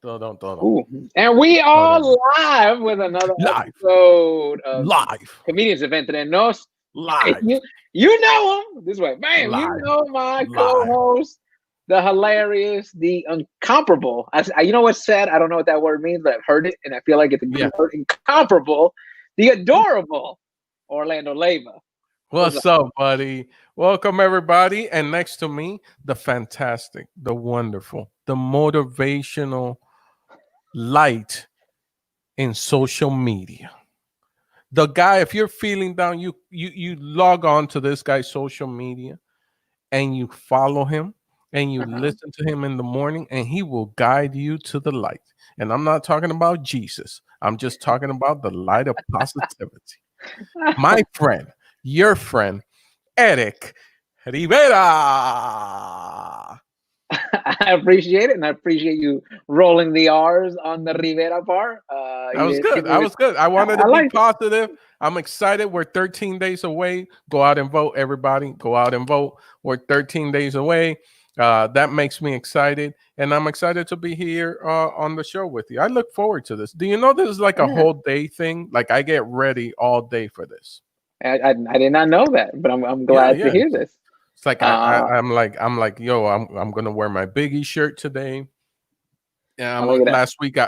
Todo. Ooh. And we are Todo. live with another Live. episode of Live. Comedians Entre Nos. Live. You know him this way, bam. You Live. know my Live. co-host, the hilarious, the incomparable. You know what's sad? I don't know what that word means, but I've heard it, and I feel like it's a good Yeah. word. Incomparable, the adorable Orlando Leyba. What's up, buddy? Welcome, everybody. And next to me, the fantastic, the wonderful, the motivational light in social media. The guy, if you're feeling down, you log on to this guy's social media and you follow him and you listen to him in the morning and he will guide you to the light. And I'm not talking about Jesus. I'm just talking about the light of positivity. My friend, your friend, Erik Rivera. I appreciate it, and I appreciate you rolling the R's on the Rivera part. That was good. I was good. I wanted to be positive. I'm excited. We're 13 days away. Go out and vote, everybody. Go out and vote. We're 13 days away. That makes me excited, and I'm excited to be here on the show with you. I look forward to this. Do you know this is like a whole day thing? Like I get ready all day for this. I did not know that, but I'm glad to hear this. It's like I'm like, yo, I'm gonna wear my Biggie shirt today. Yeah, last week I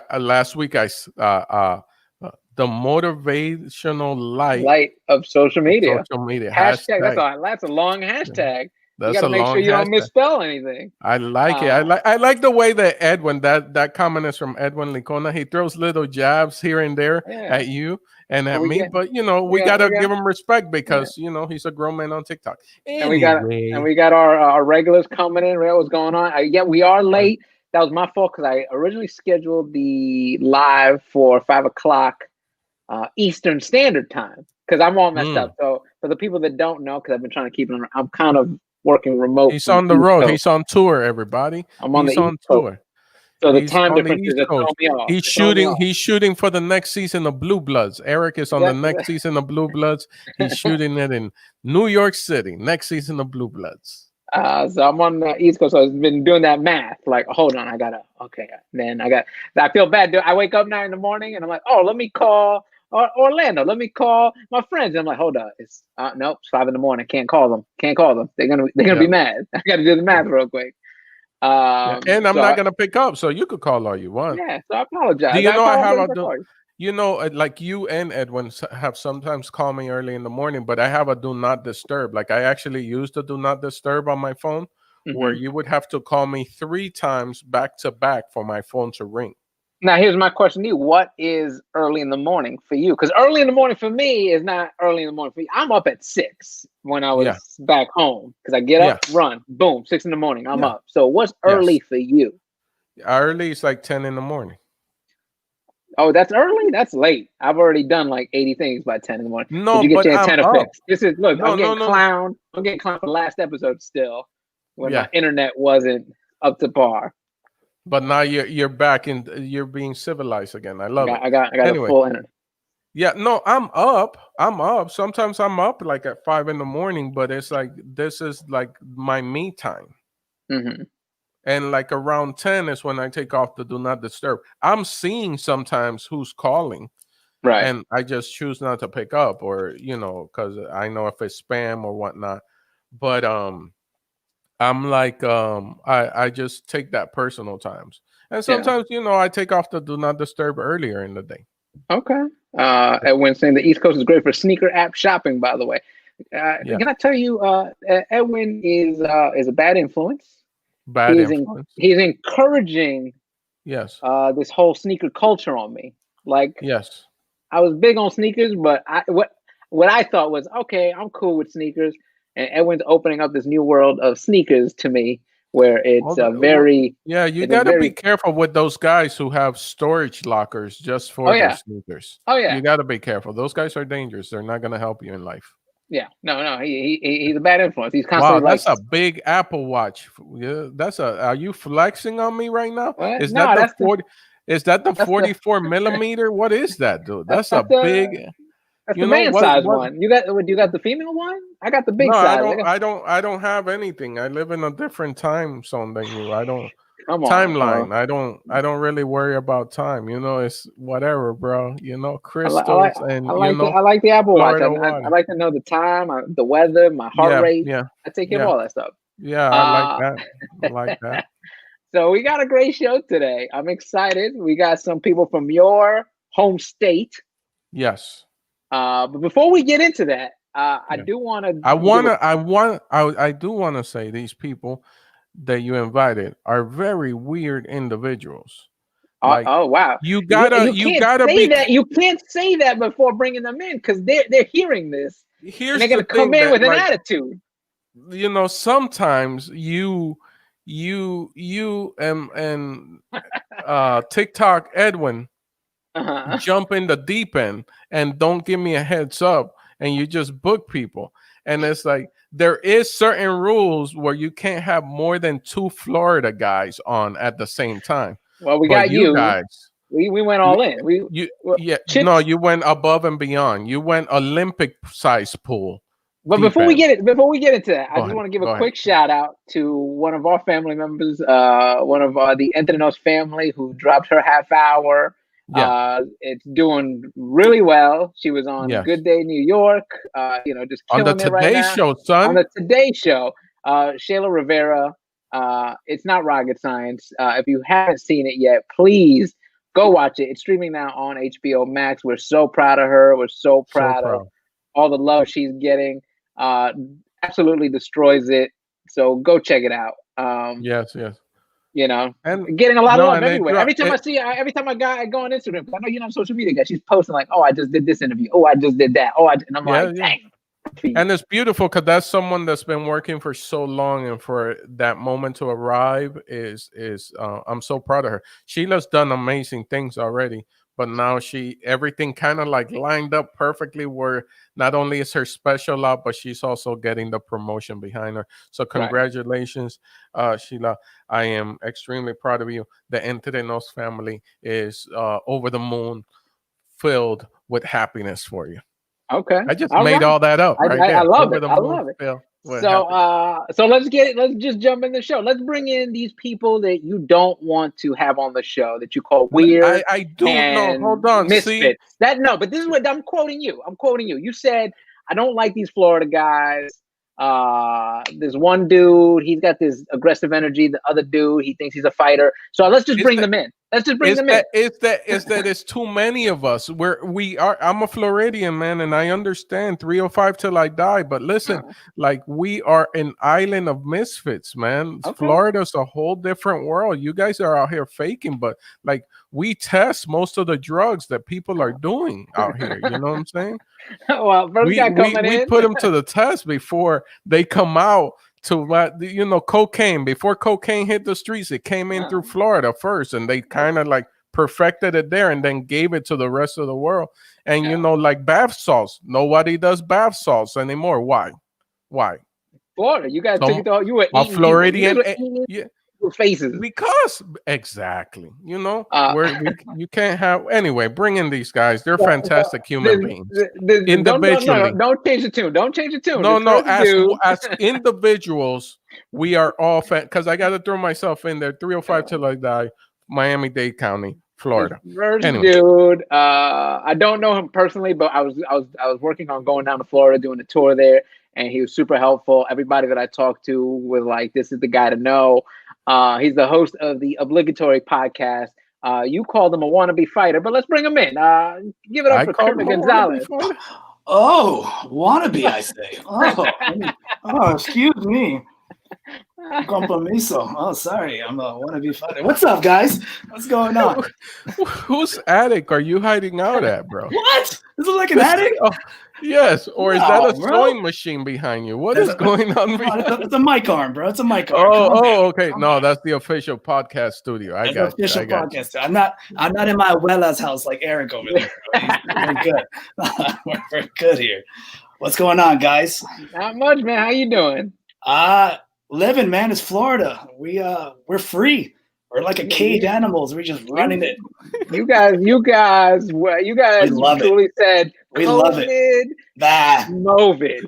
the motivational light of social media. Hashtag. That's a long hashtag. That's you got to make sure you hashtag. don't misspell anything. I like it. I like the way that Edwin, that comment is from Edwin Licona. He throws little jabs here and there at you and at me, but you know we gotta give him respect because you know he's a grown man on TikTok. Anyway. And we got our regulars coming in. What's going on? We are late. That was my fault because I originally scheduled the live for 5:00 Eastern Standard Time because I'm all messed up. So for the people that don't know, because I've been trying to keep it, I'm kind of working remote. He's on the road. He's on tour. Everybody. He's on tour. So the time difference is throwing me off. He's shooting for the next season of Blue Bloods. Erik is on the next season of Blue Bloods. He's shooting it in New York City. Next season of Blue Bloods. So I'm on the East Coast. So I've been doing that math. Like, hold on, I feel bad. I wake up now in the morning and I'm like, oh, let me call Orlando. Let me call my friends. And I'm like, hold up, it's nope, it's 5 a.m. Can't call them. They're gonna be mad. I got to do the math real quick. And I'm not gonna pick up, so you could call all you want. Yeah, so I apologize. Do you know I have you know, like you and Edwin have sometimes called me early in the morning, but I have a do not disturb. Like I actually use the do not disturb on my phone, where you would have to call me 3 times back to back for my phone to ring. Now, here's my question to you. What is early in the morning for you? Because early in the morning for me is not early in the morning for you. I'm up at 6 when I was back home because I get up, run, boom, 6 in the morning. I'm up. So what's early for you? Early is like 10 in the morning. Oh, that's early? That's late. I've already done like 80 things by 10 in the morning. No, you get but your antenna I'm fixed. This is I'm getting clowned. No. I'm getting clowned for the last episode still when my internet wasn't up to par. But now you're back and you're being civilized again. I love it. I got a full internet. Yeah, no, I'm up. Sometimes I'm up like at 5 in the morning, but it's like this is like my me time. And like around 10 is when I take off the do not disturb. I'm seeing sometimes who's calling. Right. And I just choose not to pick up or, you know, because I know if it's spam or whatnot. But I'm like, I just take that personal times. And sometimes, you know, I take off the do not disturb earlier in the day. Okay. Edwin saying the East Coast is great for sneaker app shopping, by the way. Can I tell you, Edwin is a bad influence. He's encouraging this whole sneaker culture on me. Like, I was big on sneakers, but what I thought was, okay, I'm cool with sneakers. And Edwin's opening up this new world of sneakers to me where it's you got to be careful with those guys who have storage lockers just for their sneakers. You got to be careful. Those guys are dangerous. They're not going to help you in life. Yeah, no, he's a bad influence. He's constantly that's a big Apple Watch. Yeah, are you flexing on me right now? What? Is that the 44 millimeter? What is that, dude? That's a big. That's the man size one. You got the female one? I got the big size. I don't have anything. I live in a different time zone than you. I don't. Come timeline. on. I don't really worry about time. It's whatever, bro. I, li- I like Crystals and I like the I like the Apple Watch. Florida I water. like to know the time, the weather, my heart Yeah, rate. yeah, I take care of yeah, all that stuff. yeah. I like Uh, that. I like that. so we got a great show today. I'm excited. We got some people from your home state. Yes. But before we get into that, I Yeah. do want to give a. I do want to say these people that you invited are very weird individuals. Like Oh wow! you You can't gotta say be. that. You can't say that before bringing them in because they're hearing this and Here's they're the gonna come thing in that with an like attitude. sometimes and TikTok Edwin Uh-huh. jump in the deep end and don't give me a heads up, and you just book people. And it's like there is certain rules where you can't have more than two Florida guys on at the same time. Well, we But got you you. guys, We went all in. yeah, no, Chips. you went above and beyond. You went Olympic size pool, But deep end. before we get into that, I Go just ahead. want to give a Go ahead. quick shout out to one of our family members, one of the Entre family who dropped her half hour. Yeah. It's doing really well. She was on Yes. Good Day New York, just On the killing it right Today now. Show, On son. the Today Show, Shayla Rivera. It's not rocket science. If you haven't seen it yet, please go watch it. It's streaming now on HBO Max. We're so proud of her. We're so So proud of proud. all the love she's getting. Absolutely destroys it. So go check it out. Yes, yes. And Getting a lot of no, love and everywhere. Every time I see her, every time I go on Instagram, I know you're not a social media guy. She's posting like, "Oh, I just did this interview. Oh, I just did that. Oh, and I'm yeah, like, yeah. dang." For you. And it's beautiful because that's someone that's been working for so long, and for that moment to arrive is I'm so proud of her. Sheila's done amazing things already, but now everything kind of like lined up perfectly where not only is her special out, but she's also getting the promotion behind her. So Right. congratulations, Sheila. I am extremely proud of you. The Entrenos family is over the moon, filled with happiness for you. Okay. I just All made right. all that up right I there. love Over it. the I moon, love it. Phil. What So happened? let's just jump in the show. Let's bring in these people that you don't want to have on the show that you call weird I do know. and Hold on. See, misfits. But this is what I'm quoting you. You said I don't like these Florida guys. There's one dude, he's got this aggressive energy. The other dude, he thinks he's a fighter. So let's just bring them in. Let's just bring them in. It's that it's too many of us. I'm a Floridian, man, and I understand 305 till I die. But listen, like we are an island of misfits, man. Okay. Florida's a whole different world. You guys are out here faking, but like we test most of the drugs that people are doing out here. You know what I'm saying? Well, first guy coming in. We put them to the test before they come out to cocaine. Before cocaine hit the streets, it came in through Florida first, and they kind of like perfected it there and then gave it to the rest of the world. And like bath salts, nobody does bath salts anymore. Why? Florida, you guys took it to, you were a eating Floridian. faces because exactly, you can't have anyway. Bring in these guys; they're fantastic human beings. Individually, don't change the tune. Don't change the tune. No. As individuals, we are all because I got to throw myself in there. 305 till I die, Miami-Dade County, Florida. First dude, I don't know him personally, but I was working on going down to Florida, doing a tour there, and he was super helpful. Everybody that I talked to was like, "This is the guy to know." He's the host of the obligatory podcast. You called him a wannabe fighter, but let's bring him in. Give it up for Kermit Gonzalez. Oh, wannabe, I say. Oh, excuse me. Compromiso. Oh, sorry. I'm a wannabe fighter. What's up, guys? What's going on? Whose attic are you hiding out at, bro? What? This is like an attic? Yes. Or is that a sewing machine behind you? What is going on? It's a mic arm, bro. It's a mic arm. Okay. No, that's the official podcast studio. I got official podcast. I'm not in my abuela's house like Eric over there. We're good. We're good here. What's going on, guys? Not much, man. How you doing? Living, man. It's Florida. We're free. We're like a caged animals. We're just running it. You guys truly said we love it. COVID.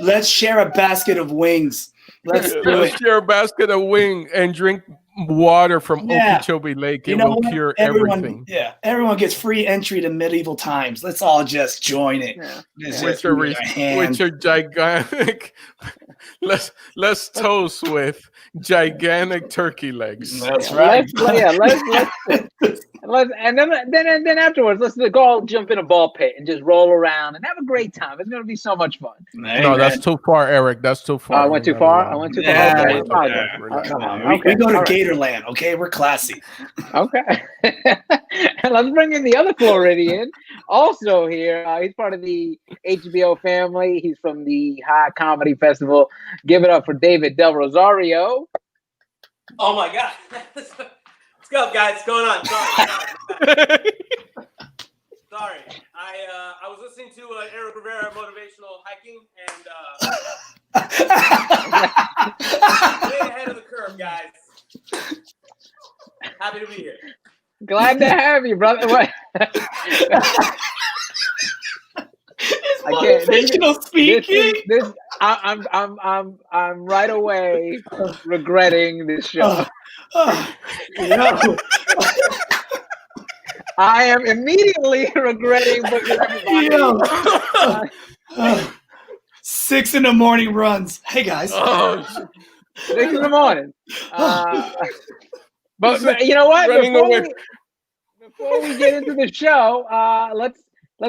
Let's share a basket of wings. Let's share a basket of wing and drink water from Okeechobee Lake. It will cure everything. Yeah, everyone gets free entry to medieval times. Let's all just join it. With your gigantic. Let's toast with gigantic turkey legs. That's right. Let's and then afterwards, let's go all jump in a ball pit and just roll around and have a great time. It's gonna be so much fun. No, that's too far, Eric. That's too far. I went too far. Come on. We go to Gatorland. Okay, we're classy. Okay. And let's bring in the other Floridian. Also here, he's part of the HBO family. He's from the High Comedy Festival. Give it up for David Del Rosario. Oh my God. What's up, guys? What's going on? Sorry. I was listening to Erik Rivera motivational hiking and way ahead of the curve, guys. Happy to be here. Glad to have you, brother. Motivational speaking. I'm right away regretting this show. I am immediately regretting booking everybody. 6 a.m. runs. Hey guys. 6 a.m. But you know what? Before we get into the show, let's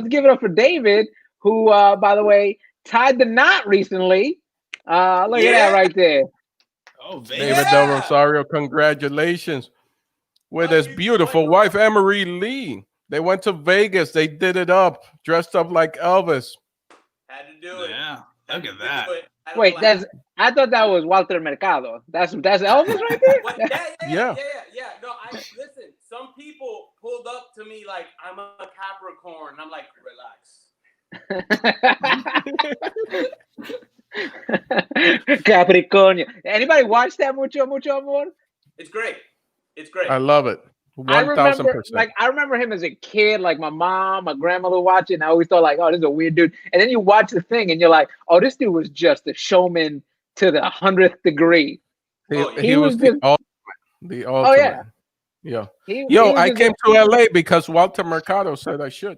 give it up for David, who, by the way, tied the knot recently. Look at that right there. Oh, David Del Rosario, congratulations with his beautiful wife, Emery Lee. They went to Vegas. They did it up, dressed up like Elvis. Had to do it. Yeah, look at that. Wait, I thought that was Walter Mercado. That's Elvis right there? Yeah. No, listen, some people pulled up to me like I'm a Capricorn. I'm like, relax. Capricorn. Anybody watch that Mucho Amor? It's great. I love it. 1,000%. I remember him as a kid, like my mom, my grandmother watching. And I always thought, like, oh, this is a weird dude. And then you watch the thing and you're like, oh, this dude was just a showman to the 100th degree. He was the ultimate. Oh, yeah. Yeah. I came to LA because Walter Mercado said I should.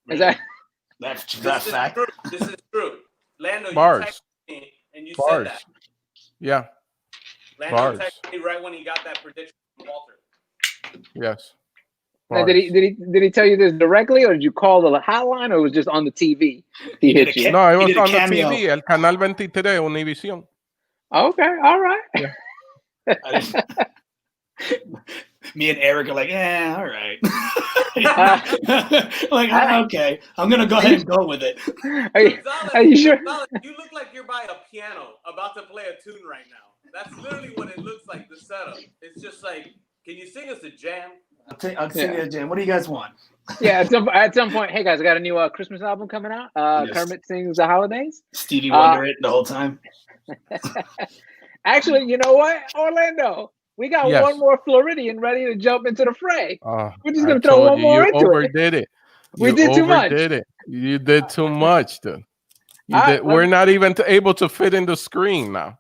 Is that? That's fact. This is true. Lando, Bars. you texted me and you said that. Yeah. Lando texted me right when he got that prediction from Walter. Yes. Now, did he tell you this directly, or did you call the hotline, or it was just on the TV? He hit you. No, it was on the TV, El Canal 23, Univision. Okay, all right. Yeah. Me and Eric are like, yeah, all right. Okay, I'm gonna go ahead and go with it. Are you sure? You look like you're by a piano about to play a tune right now. That's literally what it looks like. The setup. It's just like, can you sing us a jam? I'll sing you a jam. What do you guys want? Yeah, at some point, hey guys, I got a new Christmas album coming out. Yes. Kermit sings the holidays. Stevie Wonder it the whole time. Actually, you know what, Orlando? We got one more Floridian ready to jump into the fray. We're just going to throw one more into it. You overdid it. We did too much. You did too much, dude. We're not even able to fit in the screen now.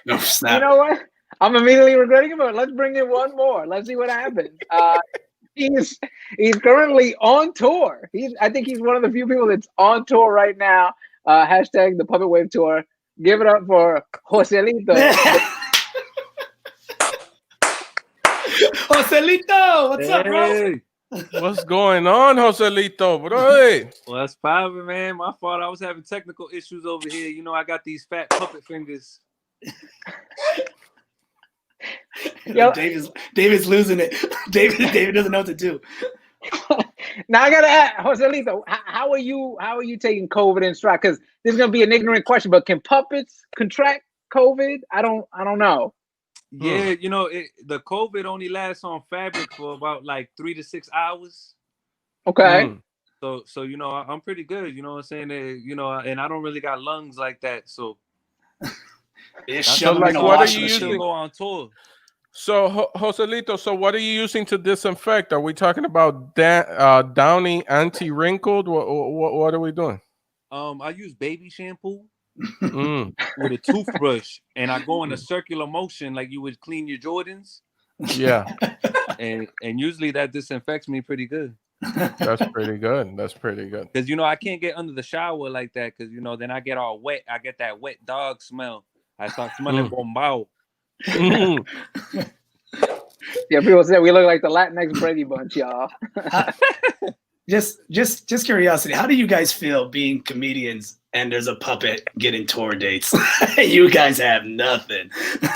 No, snap. You know what? I'm immediately regretting it, but let's bring in one more. Let's see what happens. He's currently on tour. I think he's one of the few people that's on tour right now. Hashtag the Puppet Wave Tour. Give it up for Joselito. Joselito, what's up, bro? What's going on, Joselito, bro? Well, that's private, man. My fault. I was having technical issues over here. You know, I got these fat puppet fingers. David's losing it. David doesn't know what to do. Now I gotta ask, Joselito, how are you taking COVID in stride? Because this is gonna be an ignorant question, but can puppets contract COVID? I don't know. Yeah, you know, the COVID only lasts on fabric for about like 3 to 6 hours. Okay. So you know, I'm pretty good. You know what I'm saying? You know, and I don't really got lungs like that. So like, what are you using? Go on tour. So Joselito, what are you using to disinfect? Are we talking about Downy anti-wrinkled? What are we doing? I use baby shampoo. with a toothbrush, and I go in a circular motion like you would clean your Jordans. Yeah. And usually that disinfects me pretty good. That's pretty good. That's pretty good. Because, I can't get under the shower like that because, then I get all wet. I get that wet dog smell. I start smelling bombao. Yeah, people say we look like the Latinx Brady Bunch, y'all. Just curiosity. How do you guys feel being comedians and there's a puppet getting tour dates? You guys have nothing.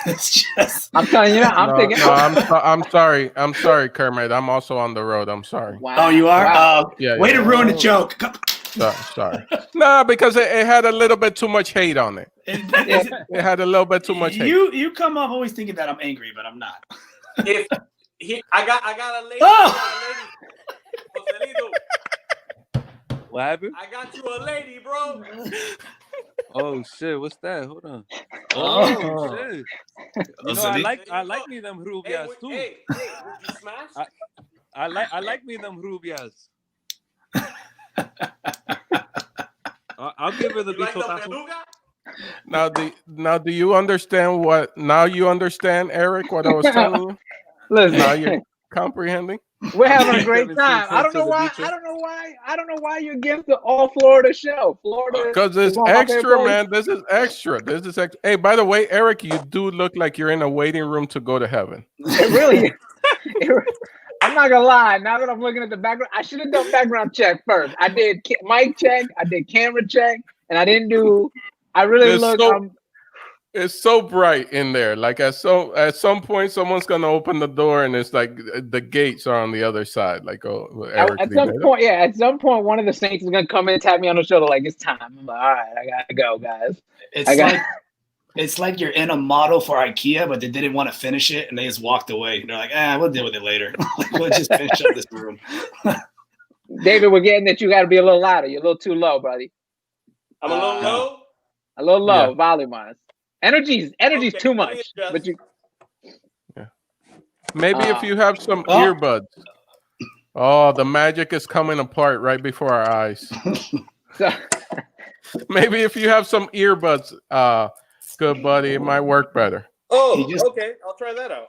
It's just. I'm telling you, thinking. No, I'm sorry. I'm sorry, Kermit. I'm also on the road. I'm sorry. Wow. Oh, you are? Wow. Way to ruin the joke. Sorry. No, because it had a little bit too much hate on it. It had a little bit too much hate. You come off always thinking that I'm angry, but I'm not. I got a lady. Oh! Joselito, What happened? I got you a lady, bro. Oh shit! What's that? Hold on. Oh shit! I like me them rubias too. Hey, would you smash? I like me them rubias. I'll give her the bichotazo. Now do you understand what? Now you understand, Eric, what I was telling you. Listen, now you're comprehending. We're having a great time. I don't know why you're against the all Florida show. Florida, because it's extra, man. This is extra. Hey, by the way, Eric, you do look like you're in a waiting room to go to heaven. It really. I'm not gonna lie. Now that I'm looking at the background, I should have done background check first. I did mic check, I did camera check, and I didn't do. I really look. It's so bright in there. Like at some point, someone's gonna open the door, and it's like the gates are on the other side. Like, Eric, at some point, one of the saints is gonna come in and tap me on the shoulder, like it's time. I'm like, all right, I gotta go, guys. It's like you're in a model for IKEA, but they didn't want to finish it, and they just walked away. They're like, we'll deal with it later. We'll just finish up this room. David, we're getting that you got to be a little louder. You're a little too low, buddy. I'm a little low. A little low, volume-wise. Energy's too much. But you. Yeah. Maybe if you have some earbuds. Oh, the magic is coming apart right before our eyes. Maybe if you have some earbuds, good buddy, it might work better. Oh, okay. I'll try that out.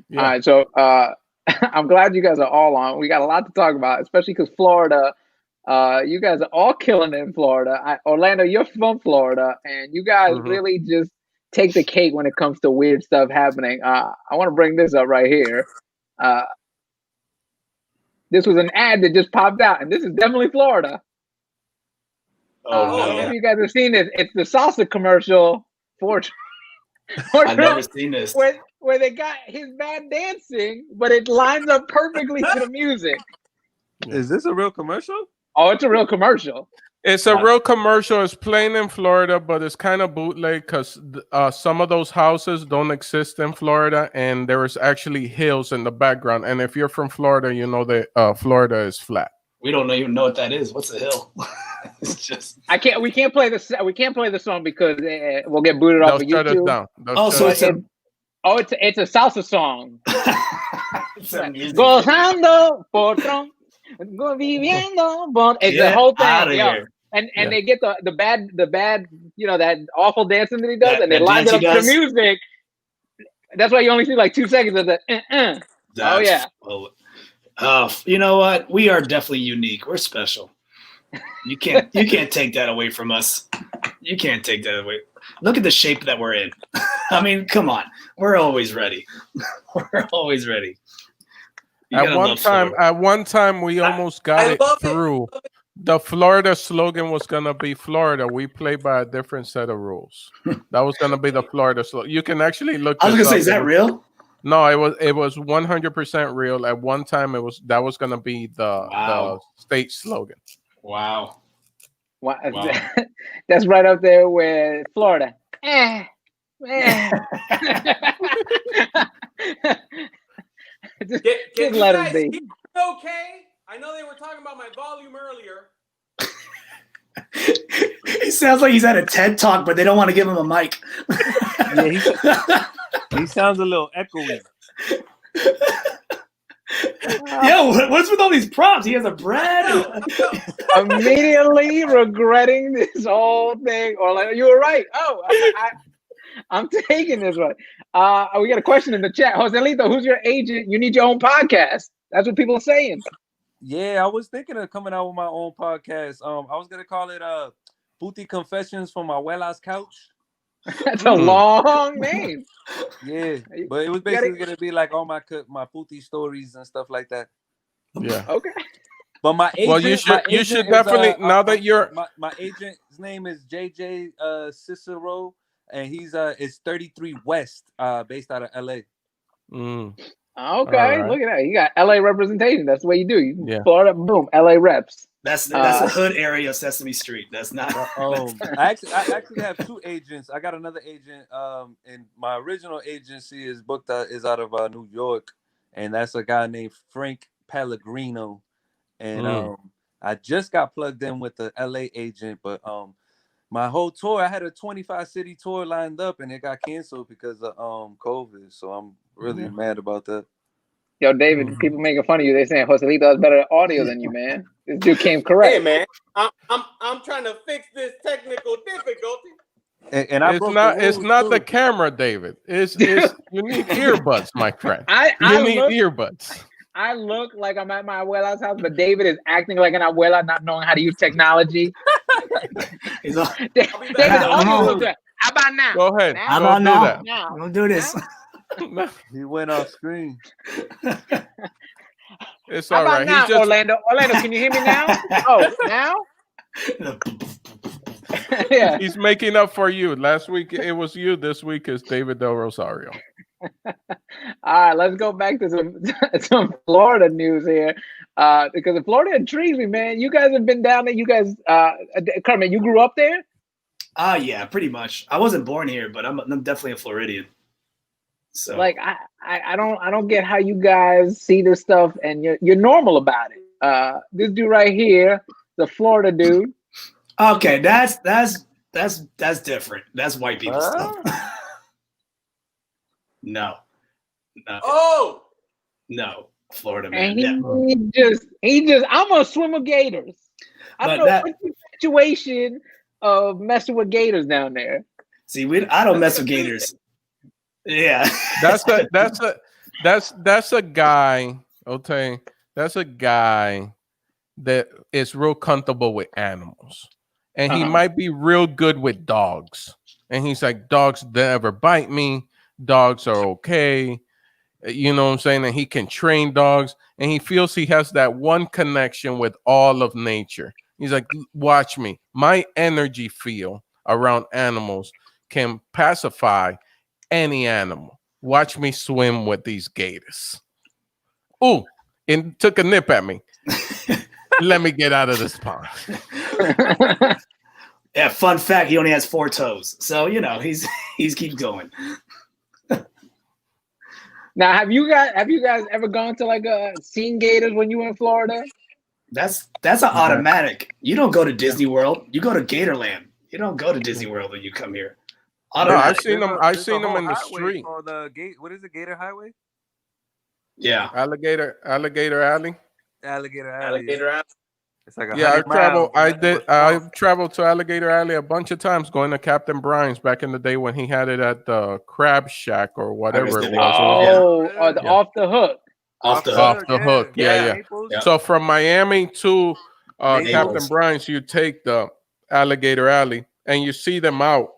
Yeah. All right, so I'm glad you guys are all on. We got a lot to talk about, especially because Florida. You guys are all killing it in Florida. Orlando, you're from Florida, and you guys really just take the cake when it comes to weird stuff happening. I want to bring this up right here. This was an ad that just popped out, and this is definitely Florida. I don't know if you guys have seen this. It's the salsa commercial for I've never seen this. Where they got his bad dancing, but it lines up perfectly to the music. Is this a real commercial? Oh, it's a real commercial. It's a real commercial. It's playing in Florida, but it's kind of bootleg because some of those houses don't exist in Florida, and there is actually hills in the background. And if you're from Florida, you know that Florida is flat. We don't even know what that is. What's a hill? It's just. We can't play the. We can't play the song because we'll get booted off of YouTube. Us down. It's a salsa song. It's a music. Gozando por viviendo. It's the whole thing. And they get the bad, that awful dancing that he does, and they line it up to the music. That's why you only see like 2 seconds of the. Oh yeah. Oh, you know what? We are definitely unique. We're special. You can't take that away from us. You can't take that away. Look at the shape that we're in. I mean, come on. We're always ready. We're always ready. At one time, we almost got it through. The Florida slogan was gonna be Florida. We play by a different set of rules. That was gonna be the Florida slogan. You can actually look. I was gonna say, is that real? No, it was 100% real. At one time, that was gonna be the state slogan. Wow. That's right up there with Florida. Can let it be. Okay. I know they were talking about my volume earlier. He sounds like he's at a TED Talk, but they don't want to give him a mic. Yeah, he sounds a little echoey. Yo, what's with all these props? He has a bread. Immediately regretting this whole thing. Orlando, you were right. Oh, I'm taking this one. We got a question in the chat. Joselito, who's your agent? You need your own podcast. That's what people are saying. Yeah, I was thinking of coming out with my own podcast. I was gonna call it Puti Confessions from My Abuela's Couch. That's a long name. Yeah, but it was basically gonna be like all my Puti stories and stuff like that. Yeah. Okay. But my agent, you should definitely now that you're my agent's name is JJ Cicero, and he's is 33 West, based out of LA. Okay, right. Look at that. You got LA representation. That's the way you do. You Florida, boom, LA reps. That's a hood area of Sesame Street. That's not. I actually have two agents. I got another agent. And my original agency is booked is out of New York, and that's a guy named Frank Pellegrino. And I just got plugged in with the LA agent, but my whole tour, I had a 25 city tour lined up, and it got canceled because of COVID. So I'm really mad about that. Yo, David, people making fun of you. They saying Joselito has better audio than you, man. This dude came correct. Hey, man, I'm trying to fix this technical difficulty. And it's not the camera, David. It's you need earbuds, my friend. You need earbuds. I look like I'm at my abuela's house, but David is acting like an abuela, not knowing how to use technology. David, how about now? Go ahead. How about now? Don't do this. He went off screen. It's all right. Now, Orlando, can you hear me now? Oh, now? Yeah. He's making up for you. Last week it was you. This week is David Del Rosario. All right, let's go back to some Florida news here. Because the Florida intrigues me, man. You guys have been down there. You guys, Kermit, you grew up there? Yeah, pretty much. I wasn't born here, but I'm definitely a Floridian. So like I don't get how you guys see this stuff and you're normal about it. This dude right here, the Florida dude. Okay, that's different. That's white people stuff. No. Oh no, Florida man. And he just I'm gonna swim with gators. I don't know what's the situation of messing with gators down there. See, I don't mess with gators. Yeah, that's a guy. Okay, that's a guy that is real comfortable with animals, and he might be real good with dogs. And he's like, dogs never bite me. Dogs are okay. You know what I'm saying? And he can train dogs, and he feels he has that one connection with all of nature. He's like, watch me. My energy field around animals can pacify any animal. Watch me swim with these gators. Ooh, it took a nip at me. Let me get out of this pond. Yeah, fun fact, he only has 4 toes. So, he's keep going. Now, have you guys ever gone to seen gators when you were in Florida? That's an automatic. You don't go to Disney World. You go to Gatorland. You don't go to Disney World when you come here. No, I've seen them. I've seen them in the street. What is it? Gator Highway? Yeah. Alligator Alley. Alligator Alley. Alley. It's like I've traveled to Alligator Alley a bunch of times, going to Captain Brian's back in the day when he had it at the Crab Shack or whatever it was. Off the hook. Off the hook. Yeah. So from Miami to Captain Brian's, you take the Alligator Alley, and you see them out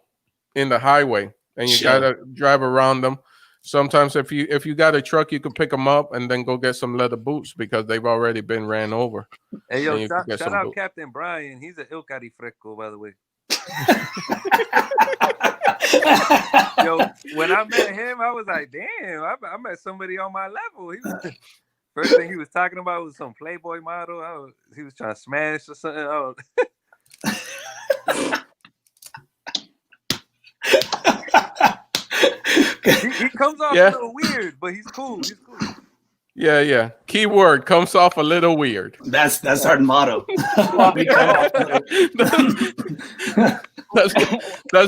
in the highway, and you gotta drive around them. Sometimes if you got a truck, you can pick them up and then go get some leather boots because they've already been ran over. Hey, yo, shout out Captain Brian. He's a Il Carifresco, by the way. Yo, when I met him, I was like, damn, I met somebody on my level. First thing he was talking about was some Playboy model. He was trying to smash or something. He comes off a little weird, but he's cool. Yeah. Keyword, comes off a little weird. That's our motto. That's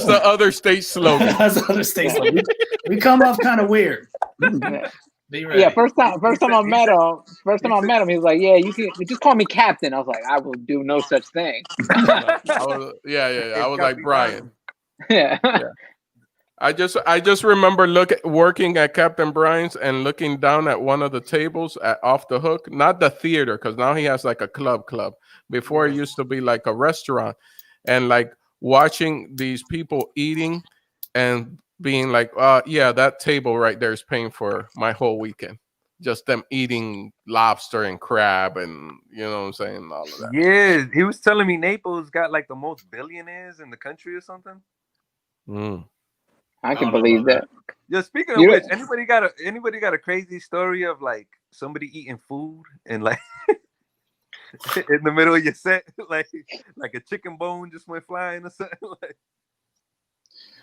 the other state slogan. That's the other state slogan. We come off kind of weird. Be ready. Yeah, first time I met him, he was like, "Yeah, you just call me Captain." I was like, "I will do no such thing." I was like Brian. Yeah. I just remember working at Captain Brian's and looking down at one of the tables off the hook, not the theater, because now he has like a club. Before it used to be like a restaurant, and like watching these people eating and being like, yeah, that table right there is paying for my whole weekend. Just them eating lobster and crab and you know what I'm saying, all of that. Yeah, he was telling me Naples got like the most billionaires in the country or something. I can believe that. Yeah, speaking of which, anybody got a crazy story of like somebody eating food and like in the middle of your set, like a chicken bone just went flying or something? Like,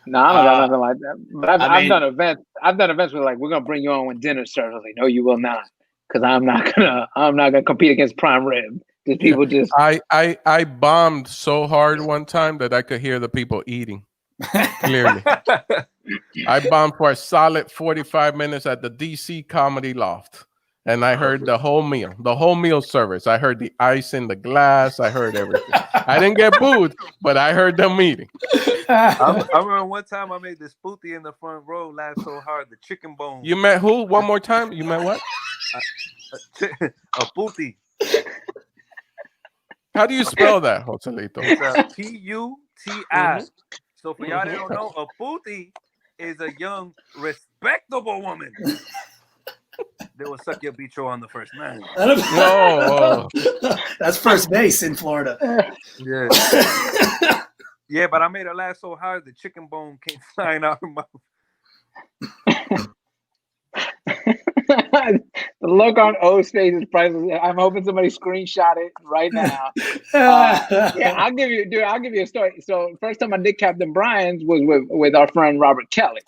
no, I don't got nothing like that. But I've done events. I've done events where like we're gonna bring you on when dinner serves. I was like, no, you will not, because I'm not gonna compete against prime rib. Because people just I bombed so hard one time that I could hear the people eating. Clearly. I bombed for a solid 45 minutes at the DC Comedy Loft. And I heard the whole meal service. I heard the ice in the glass. I heard everything. I didn't get booed, but I heard them eating. I remember one time I made this spooty in the front row laugh so hard, the chicken bone. You met who? One more time? You met what? A spooty. How do you spell that, Joselito? It's P-U-T-I. So for y'all that don't know, a pooty is a young, respectable woman. They will suck your bicho on the first man. No, that's first base in Florida. Yeah. Yeah, but I made her laugh so hard the chicken bone came flying out her mouth. The look on O's face is priceless. I'm hoping somebody screenshot it right now. Yeah, I'll give you a story. So first time I did Captain Brian's was with our friend Robert Kelly.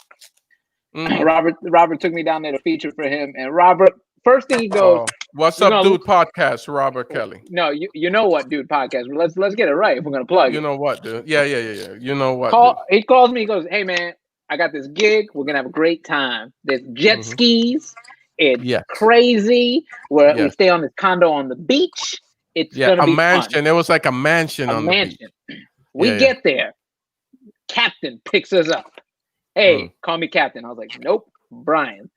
Robert took me down there to feature for him, and Robert, first thing he goes, "What's up, dude?" Podcast, Robert Kelly. No, you know what, dude? Podcast. Let's get it right if we're gonna plug it. You know what, dude? Yeah. You know what? He calls me. He goes, "Hey man, I got this gig. We're gonna have a great time. There's jet skis. It's crazy. We stay on this condo on the beach. It's gonna be mansion. Fun. It was like a mansion on the beach. We get there. Captain picks us up. Hey, call me Captain. I was like, nope, Brian.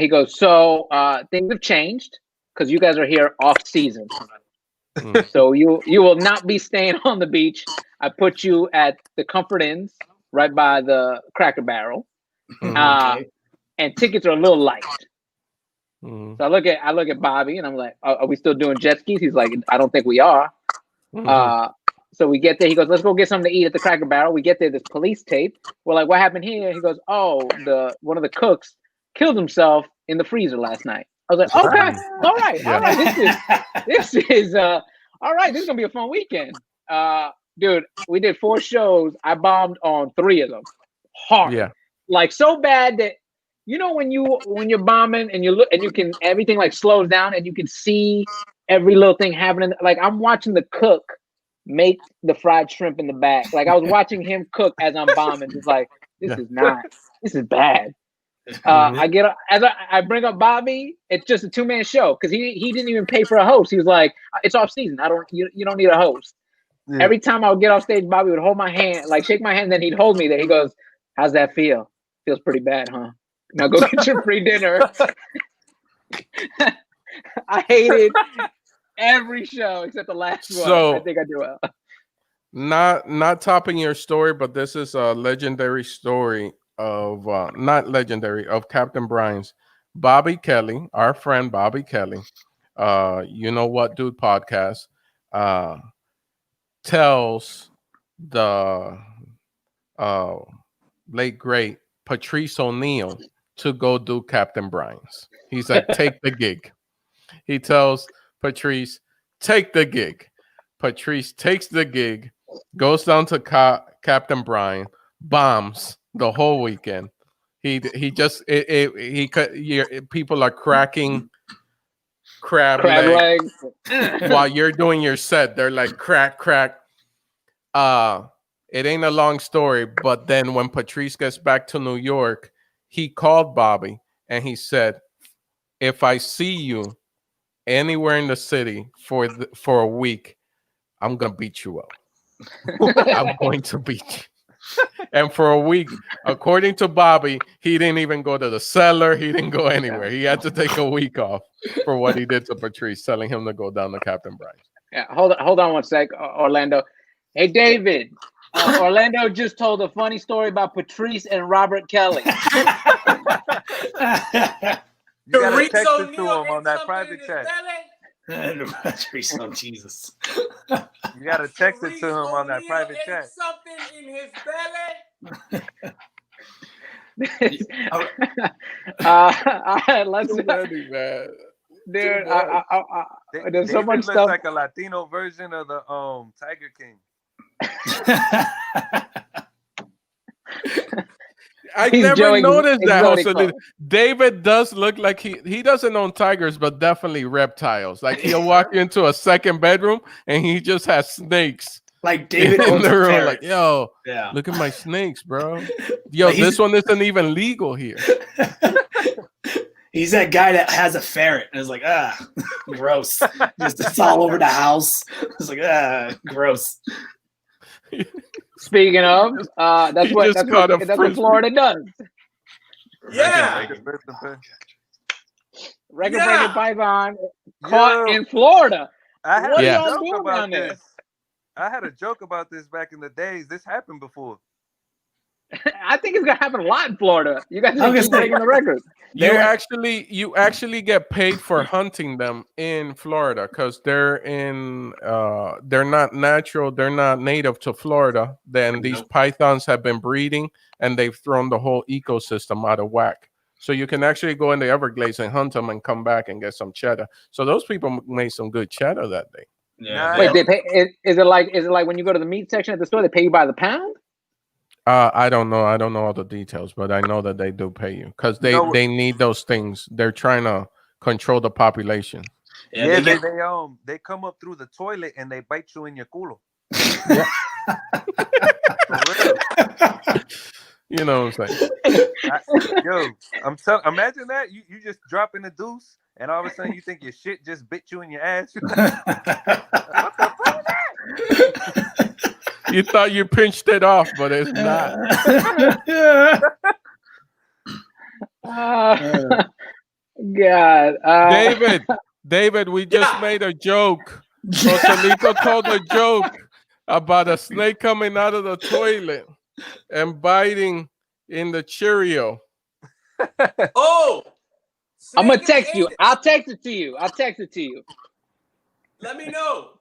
He goes, so things have changed because you guys are here off season. So you will not be staying on the beach. I put you at the Comfort Inns right by the Cracker Barrel. And tickets are a little light. So I look at Bobby and I'm like, are we still doing jet skis? He's like, I don't think we are. So we get there. He goes, let's go get something to eat at the Cracker Barrel. We get there. This police tape. We're like, what happened here? He goes, one of the cooks killed himself in the freezer last night. I was like, okay, all right. This is all right. This is gonna be a fun weekend, dude. We did 4 shows. I bombed on 3 of them, hard, like so bad that you know when you're bombing and you look and you can everything like slows down and you can see every little thing happening. Like I'm watching the cook make the fried shrimp in the back. Like I was watching him cook as I'm bombing. Just like this is bad. I bring up Bobby. It's just a 2-man show because he didn't even pay for a host. He was like, it's off season. You don't need a host. Yeah. Every time I would get off stage, Bobby would hold my hand, like shake my hand, then he'd hold me there. He goes, how's that feel? Feels pretty bad, huh? Now go get your free dinner. I hated every show except the last one. So I think I do well. Not topping your story, but this is a legendary story of of Captain Brian's. Bobby Kelly, our friend Bobby Kelly, you know what, dude podcast, tells the late great Patrice O'Neal to go do Captain Brian's. He's like, take the gig. He tells Patrice, take the gig. Patrice takes the gig, goes down to Captain Brian, bombs the whole weekend. People are cracking crab legs while you're doing your set. They're like crack. It ain't a long story, but then when Patrice gets back to New York, he called Bobby and he said, if I see you anywhere in the city for a week, I'm gonna beat you up. I'm going to beat you. And for a week, according to Bobby, he didn't even go to the cellar. He didn't go anywhere. He had to take a week off for what he did to Patrice, telling him to go down to Captain Bryce. Yeah, hold on one sec, Orlando. Hey, David. Orlando just told a funny story about Patrice and Robert Kelly. You gotta text it to him on that private chat. Patrice, oh Jesus! You gotta text it to him on that private chat. Something in his belly. Let's. Dude, there's so much looks stuff. like a Latino version of the Tiger King. I never noticed that. Also, David does look like he doesn't own tigers, but definitely reptiles. Like he'll walk into a second bedroom and he just has snakes. Like David in owns the room, ferrets. like, yo, yeah. Look at my snakes, bro. Yo, like this one isn't even legal here. He's that guy that has a ferret and is like, gross. Just it's all over the house. It's like, gross. Speaking of, that's what Florida does. Yeah. Record-breaking python caught in Florida. I What are y'all doing down there? I had a joke about this back in the days. This happened before. I think it's gonna happen a lot in Florida. You guys are just breaking the record. You actually get paid for hunting them in Florida because they're not natural, they're not native to Florida. Then these pythons have been breeding and they've thrown the whole ecosystem out of whack. So you can actually go in the Everglades and hunt them and come back and get some cheddar. So those people made some good cheddar that day. Yeah. Wait, they pay, is it like when you go to the meat section at the store, they pay you by the pound? I don't know. I don't know all the details, but I know that they do pay you because they need those things. They're trying to control the population. Yeah, they come up through the toilet and they bite you in your culo. Yeah. You know what I'm saying? Imagine that you just dropping a deuce and all of a sudden you think your shit just bit you in your ass. What the fuck is that? You thought you pinched it off, but it's not. God. David, we just made a joke. Joselito told a joke about a snake coming out of the toilet and biting in the Cheerio. Oh! I'm going to text you. I'll text it to you. Let me know.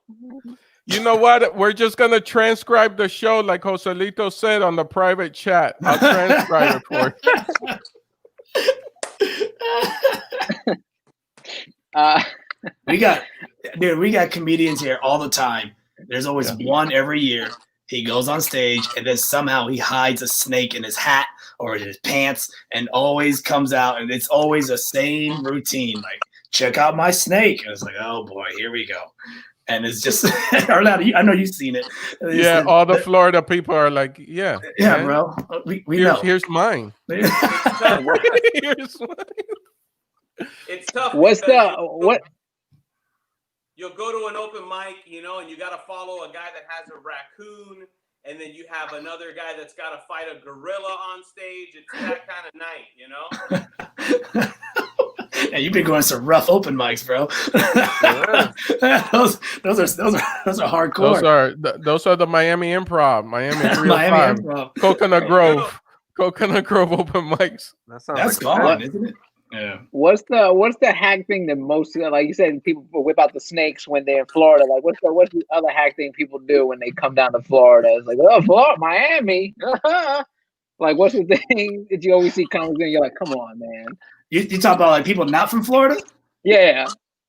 You know what? We're just going to transcribe the show like Joselito said on the private chat. I'll transcribe it for you. We got comedians here all the time. There's always one every year. He goes on stage and then somehow he hides a snake in his hat or in his pants and always comes out and it's always the same routine. Like, check out my snake. And it's like, oh boy, here we go. And it's just, Orlando, I know you've seen it. Yeah, all the Florida people are like, yeah, bro. We know. Here's mine. Here's mine. It's tough. What? You'll go to an open mic, and you got to follow a guy that has a raccoon, and then you have another guy that's got to fight a gorilla on stage. It's that kind of night, Hey, you've been going to some rough open mics, bro. those are hardcore. Those are the Miami Improv, Miami 305, Coconut Grove open mics. That's gone, isn't it? Yeah. What's the hack thing that most, like you said, people whip out the snakes when they're in Florida? Like what's the other hack thing people do when they come down to Florida? It's like, oh, Florida, Miami. Like what's the thing that you always see comes in? You're like, come on, man. You talk about like people not from Florida? Yeah.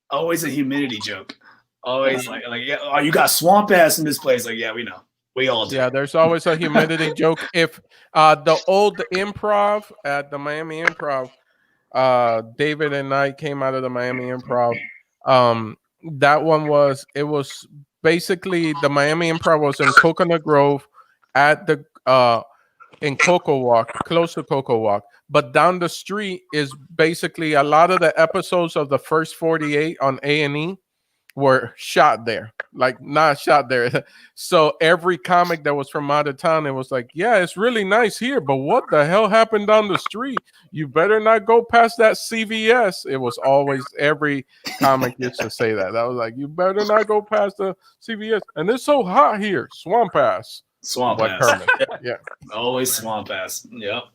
Always a humidity joke. Always like yeah, oh, you got swamp ass in this place. Like, yeah, we know. We all do. Yeah, there's always a humidity joke. If the old improv at the Miami Improv, David and I came out of the Miami Improv. That one was basically the Miami Improv was in Coconut Grove at the in Coco Walk, close to Coco Walk. But down the street is basically a lot of the episodes of the first 48 on A&E were shot there, like not shot there. So every comic that was from out of town, it was like, yeah, it's really nice here, but what the hell happened down the street? You better not go past that CVS. It was always, every comic used to say that. That was like, you better not go past the CVS. And it's so hot here. Swamp Ass. Swamp What Ass. Kermit. Yeah. Always Swamp Ass. Yep.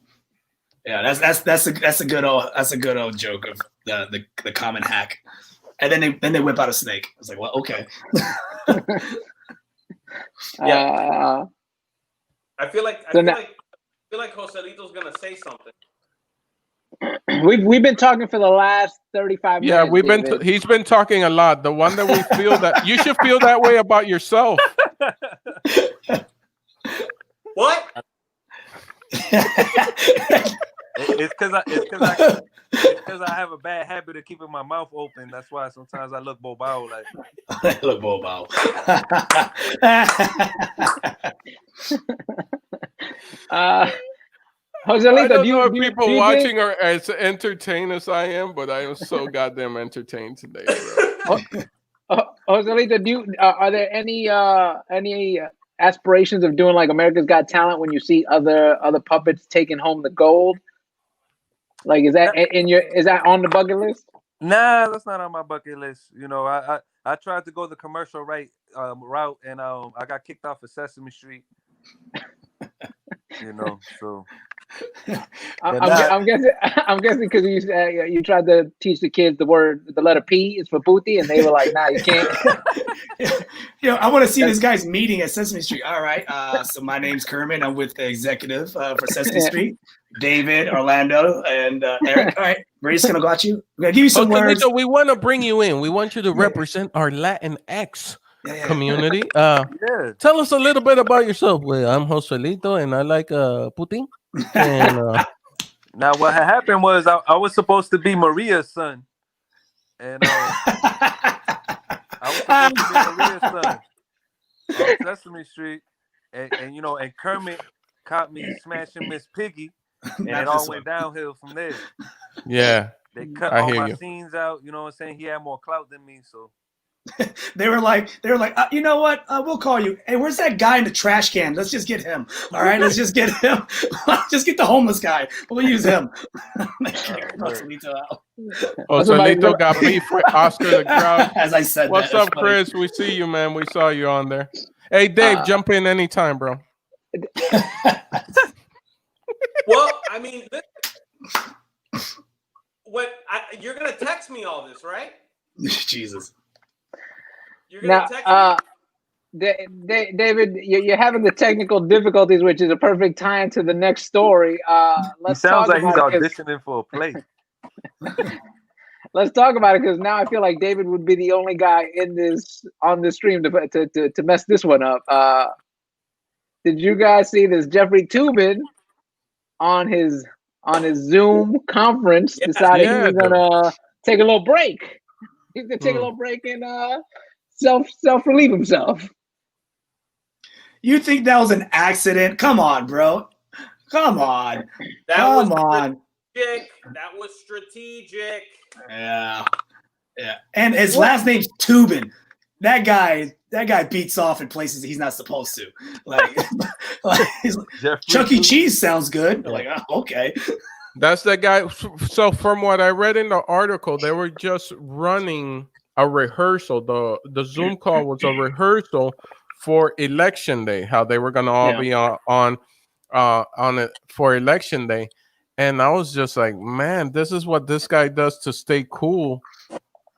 Yeah, that's a good old joke of the common hack. And then they whip out a snake. I was like, well, okay. Yeah. I feel like Joselito's gonna say something. We've been talking for the last 35 minutes. Yeah, he's been talking a lot. The one that we feel that you should feel that way about yourself. What? It's because I have a bad habit of keeping my mouth open. That's why sometimes I look bobao like. I look bobao. Joselito, I don't know if people watching are as entertained as I am, but I am so goddamn entertained today. Joselito, are there any aspirations of doing like America's Got Talent when you see other puppets taking home the gold? Like, is that on the bucket list? Nah, that's not on my bucket list. You know, I tried to go the commercial route, and I got kicked off of Sesame Street. You know, so I'm guessing because you tried to teach the kids the letter P is for Pootie, and they were like, nah, you can't. I want to see this guy's meeting at Sesame Street. All right, so my name's Kermit. I'm with the executive for Sesame Street, David, Orlando, and Eric. All right, we're just gonna go at you. We're gonna give you some words. So we want to bring you in. We want you to represent our Latinx community. Tell us a little bit about yourself. Well, I'm Joselito, and I like Putin. And now what had happened was I was supposed to be Maria's son, and I was supposed to be Maria's son on Sesame Street, and you know, and Kermit caught me smashing Miss Piggy, and it all went downhill from there. Yeah, they cut all my scenes out. You know what I'm saying? He had more clout than me, so. They were like, you know what? We'll call you. Hey, where's that guy in the trash can? Let's just get him. All right, let's just get him. Just get the homeless guy. We'll use him. Joselito got beef with Oscar the Grouch. As I said, what's up, Chris? We see you, man. We saw you on there. Hey, Dave, jump in anytime, bro. Well, I mean, you're gonna text me all this, right? Jesus. You're gonna text me? David, you're having the technical difficulties, which is a perfect tie into the next story. He sounds like he's auditioning for a play. Let's talk about it, because now I feel like David would be the only guy on this stream to mess this one up. Did you guys see this? Jeffrey Toobin on his Zoom conference decided he was gonna take a little break. He's gonna take a little break and self-relieve himself. You think that was an accident? Come on, bro. Come on. That was strategic. Yeah. And his last name's Toobin. That guy beats off in places he's not supposed to. Like Chuck E. Cheese sounds good. Like, okay. That's that guy. So from what I read in the article, they were just running a rehearsal. The Zoom call was a rehearsal for election day. How they were going to all be on it for election day, and I was just like, man, this is what this guy does to stay cool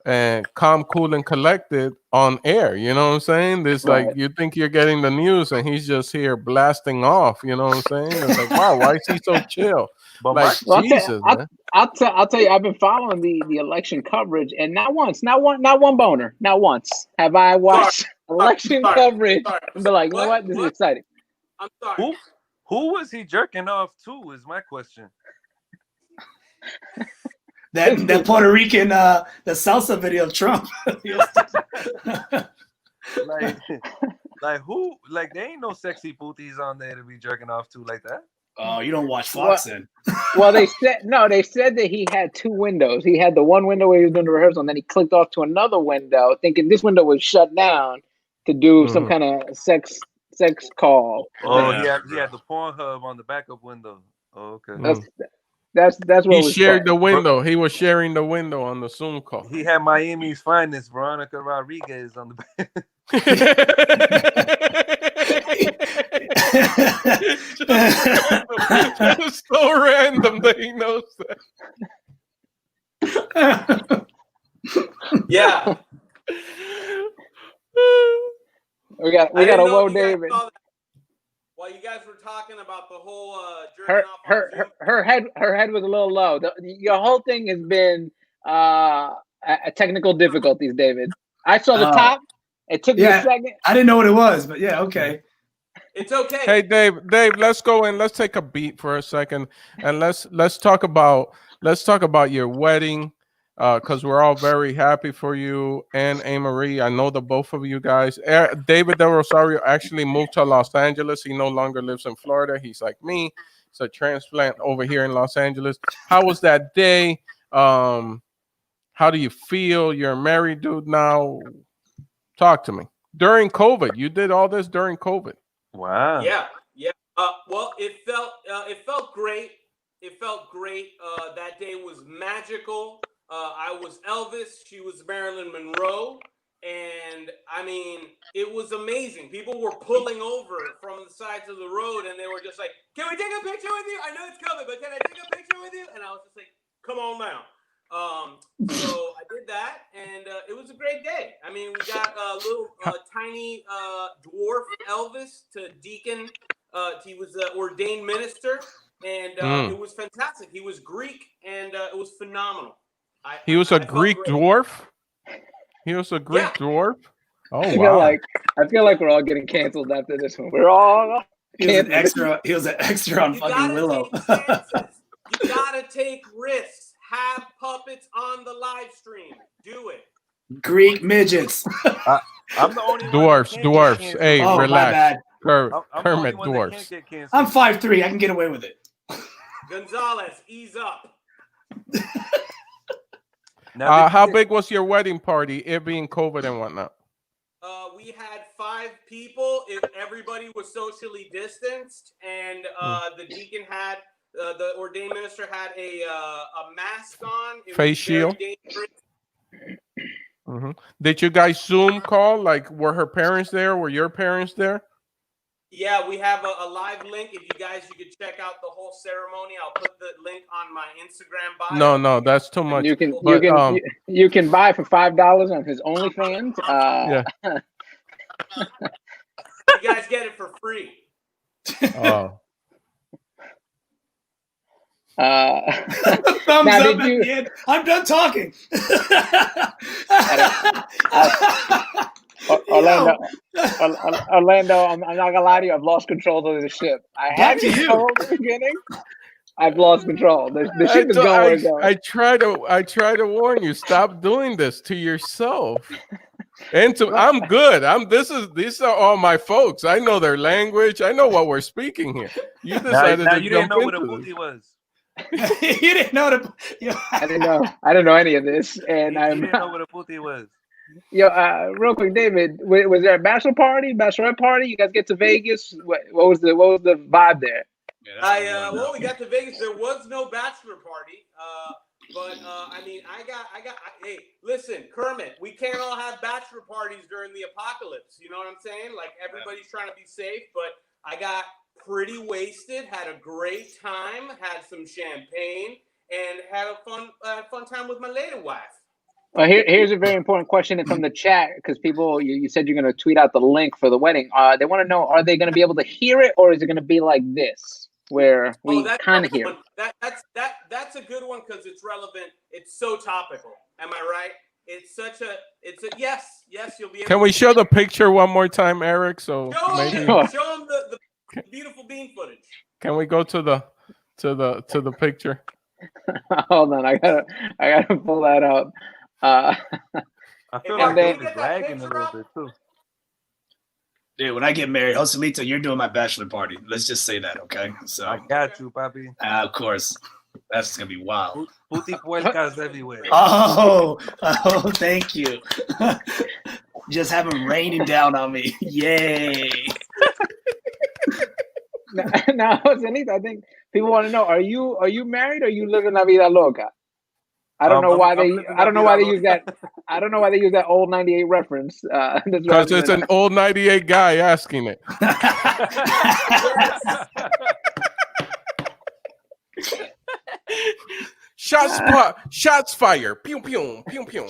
and calm, cool, and collected on air. You know what I'm saying? This like you think you're getting the news, and he's just here blasting off. You know what I'm saying? It's like, wow, why is he so chill? But like, Jesus, man. I'll tell you, I've been following the election coverage, and not one boner, not once have I watched election coverage and be like, you know what, this is exciting. I'm sorry. Who was he jerking off to? Is my question. That Puerto Rican the salsa video of Trump. like who? Like, there ain't no sexy booties on there to be jerking off to like that. Oh, you don't watch Fox then? Well, they said that he had two windows. He had the one window where he was doing the rehearsal, and then he clicked off to another window, thinking this window was shut down to do some kind of sex call. Oh, he had the Pornhub on the backup window. Oh, okay. That's what he shared the window. He was sharing the window on the Zoom call. He had Miami's finest, Veronica Rodriguez, on the back. It's so random that he knows that. Yeah. We got a whoa, David. While you guys were talking about the whole her head was a little low. Your whole thing has been a technical difficulties, David. I saw the top. It took me a second. I didn't know what it was, but yeah, okay. It's okay. Hey, Dave, let's go in. Let's take a beat for a second, and let's talk about your wedding, because we're all very happy for you and Marie. I know the both of you guys. David Del Rosario actually moved to Los Angeles. He no longer lives in Florida. He's like me. It's a transplant over here in Los Angeles. How was that day? How do you feel? You're a married dude now. Talk to me. During COVID, you did all this during COVID. Wow. Yeah. Well, it felt great. It felt great. That day was magical. I was Elvis. She was Marilyn Monroe. And I mean, it was amazing. People were pulling over from the sides of the road, and they were just like, "Can we take a picture with you? I know it's coming, but can I take a picture with you?" And I was just like, "Come on now." So I did that, and it was a great day. I mean, we got a little tiny dwarf Elvis to deacon. He was an ordained minister, and it was fantastic. He was Greek, and it was phenomenal. He was a Greek dwarf? He was a Greek dwarf? Oh, I feel like we're all getting canceled after this one. We're all He was an extra on fucking Willow. You gotta take risks. Have puppets on the live stream. Do it. Greek midgets. I'm the only dwarfs. Hey, relax. Kermit one dwarfs. I'm 5'3". I can get away with it. Gonzalez, ease up. How big was your wedding party? It being COVID and whatnot. We had 5 people. Everybody was socially distanced, and the deacon had. The ordained minister had a mask on. Face shield. Did you guys Zoom call? Like, were her parents there? Were your parents there? Yeah, we have a live link. If you guys, you could check out the whole ceremony. I'll put the link on my Instagram bio. No, that's too much. You can buy for $5 on his OnlyFans. Yeah. You guys get it for free. Oh. Thumbs up at the end. I'm done talking. Orlando, I'm not gonna lie to you. I've lost control of the ship. I had control at the beginning. I've lost control. The ship is going. I try to warn you. Stop doing this to yourself. And I'm good. These are all my folks. I know their language. I know what we're speaking here. You decided you didn't know what a booty was. You didn't know I didn't know any of this, and I didn't know what a booty was. Yo, real quick, David, was there a bachelorette party? You guys get to Vegas? What was the vibe there? Yeah, well, we got to Vegas. There was no bachelor party, but I mean, hey, listen, Kermit, we can't all have bachelor parties during the apocalypse. You know what I'm saying? Like, everybody's trying to be safe, but I got pretty wasted, had a great time, had some champagne, and had a fun time with my lady wife. Well, here's a very important question from the chat, because people, you said you're going to tweet out the link for the wedding. They want to know, are they going to be able to hear it, or is it going to be like this, where we kind of hear it? That's a good one, because it's relevant. It's so topical. Am I right? It's a yes, you'll be able Can we show the picture one more time, Eric? So show maybe them the beautiful bean footage. Can we go to the picture? Hold on, I gotta pull that up. I feel like they're lagging a little bit too. Dude, when I get married, Joselito, you're doing my bachelor party. Let's just say that, okay? So I got you, papi. of course. That's gonna be wild. Puti puercas everywhere. Oh, thank you. Just have them raining down on me. Yay. Now, Joselito, I think people want to know: Are you married or are you living la vida loca? I don't know why they use that. I don't know why they use that old '98 reference. Because it's an old '98 guy asking it. Shots fire. Pew pew pew pew.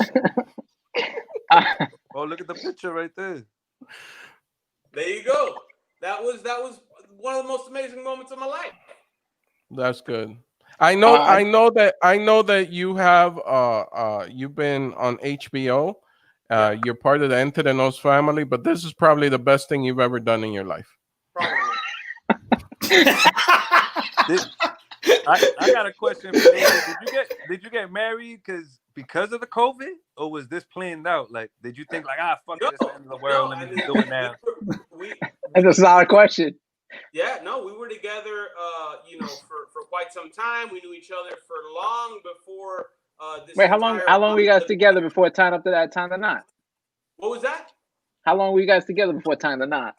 Oh, look at the picture right there. There you go. That was one of the most amazing moments of my life. That's good. I know that you have you've been on HBO. You're part of the Entre family, but this is probably the best thing you've ever done in your life. Probably. I got a question for David. Did you get married because of the COVID, or was this planned out? Like, did you think like, fuck it, it's the end of the world, let me just do it now? That's a solid question. Yeah, no, we were together, for quite some time. We knew each other for long before this. Wait, how long were you guys together before tying up to that time or not? What was that? How long were you guys together before tying the knot?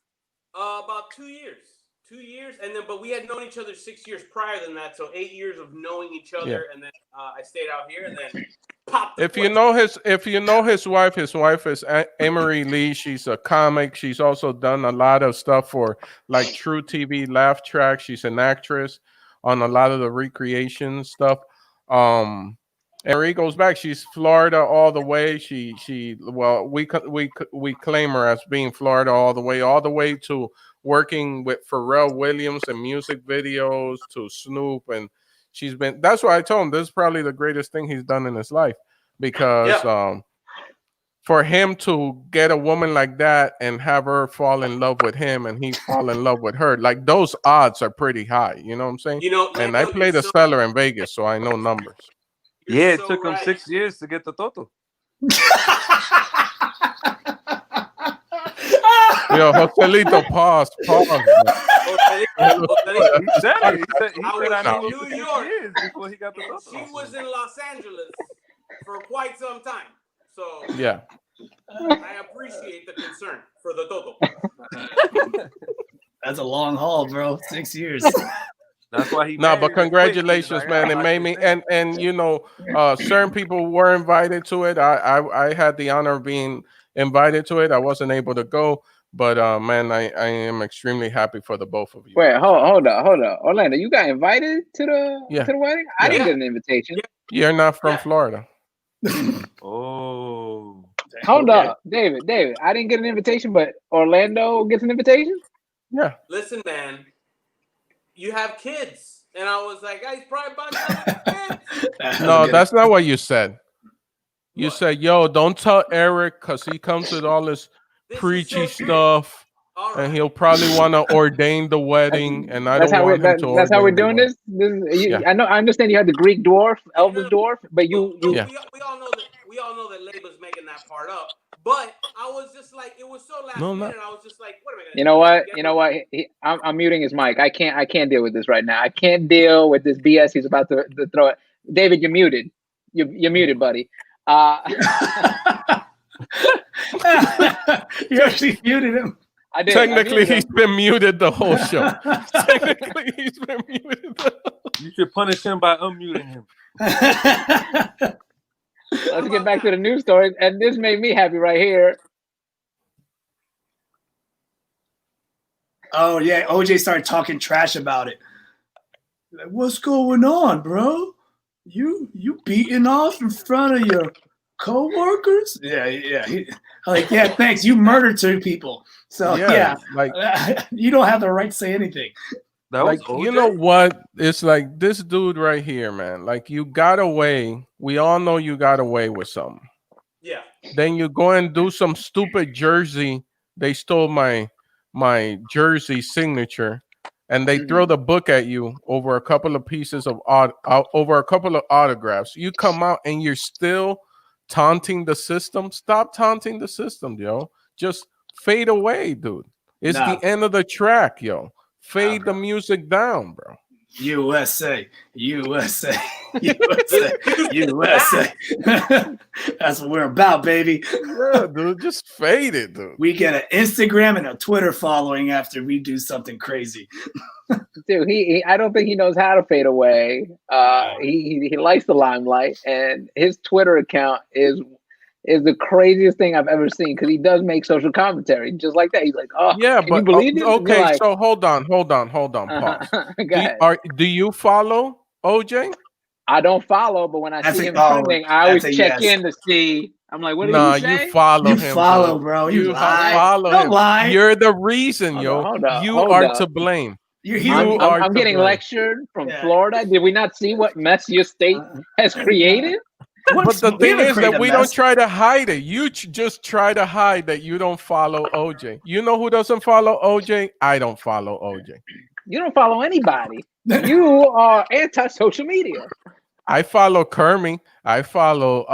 About 2 years. 2 years, and then but we had known each other 6 years prior than that, so 8 years of knowing each other, and then I stayed out here, and then popped. If you know his wife is Emery Lee. She's a comic. She's also done a lot of stuff for like True TV Laugh Track. She's an actress on a lot of the recreation stuff. Emery goes back. She's Florida all the way. We claim her as being Florida all the way to working with Pharrell Williams and music videos to Snoop, and that's why I told him this is probably the greatest thing he's done in his life, because for him to get a woman like that and have her fall in love with him and he fall in love with her, like those odds are pretty high, you know what I'm saying? And I played a stellar in Vegas, so I know numbers. It took him 6 years to get the Toto. Yo, Joselito, pause. He said it. He said I knew New York before he got the Toto. She was in Los Angeles for quite some time, so yeah, I appreciate the concern for the Toto. That's a long haul, bro. 6 years. That's why he. No, but congratulations, man! It made me, and certain people were invited to it. I had the honor of being invited to it. I wasn't able to go, but man, I am extremely happy for the both of you. Wait, hold up, Orlando, you got invited to the wedding? I didn't get an invitation. You're not from Florida. Oh, hold up, David, I didn't get an invitation, but Orlando gets an invitation. Yeah. Listen, man. You have kids, and I was like, he's probably about to have kids. No, that's not what you said. You said, "Yo, don't tell Eric because he comes with all this preachy stuff, and he'll probably want to ordain the wedding." And I don't want him to. That's how we're doing this. I know. I understand you had the Greek dwarf, Elvis dwarf, but you. We all know that. We all know that Leyba's making that part up. But I was just like, it was so last minute. I was just like, what am I gonna do? You know what? I'm muting his mic. I can't deal with this right now. I can't deal with this BS he's about to throw it. David, you're muted. You're muted, buddy. You actually muted him. I did. Technically, he's been muted the whole show. Technically, he's been muted. You should punish him by unmuting him. Let's get back to the news story, and this made me happy right here. Oh yeah, OJ started talking trash about it. Like, what's going on, bro? You beating off in front of your co-workers? Yeah. Yeah, thanks. You murdered 2 people. So yeah, like you don't have the right to say anything. Like, you know what? It's like this dude right here, man. Like, you got away. We all know you got away with something. Yeah. Then you go and do some stupid jersey. They stole my jersey signature, and they throw the book at you over a couple of pieces of over a couple of autographs. You come out and you're still taunting the system. Stop taunting the system, yo. Just fade away, dude. It's the end of the track, yo. Fade the music down, bro. USA, USA, USA, USA. That's what we're about, baby. Yeah, dude, just fade it, dude. We get an Instagram and a Twitter following after we do something crazy. Dude, I don't think he knows how to fade away. He likes the limelight, and his Twitter account is the craziest thing I've ever seen, because he does make social commentary just like that. He's like, "Oh, yeah, can you believe it?" Okay, like, so hold on, pause. Do you follow OJ? I don't follow, but when I see him trending, I always check in to see. I'm like, what did he say? You follow him. Follow, bro. You lie. Follow don't him. lie. You're the reason, Hold on, you are to blame. I'm getting lectured from Florida. Did we not see what mess your state has created? But the thing is that we don't try to hide it. You just try to hide that you don't follow OJ. You know who doesn't follow OJ? I don't follow OJ. You don't follow anybody. You are anti-social media. I follow Kermit. I follow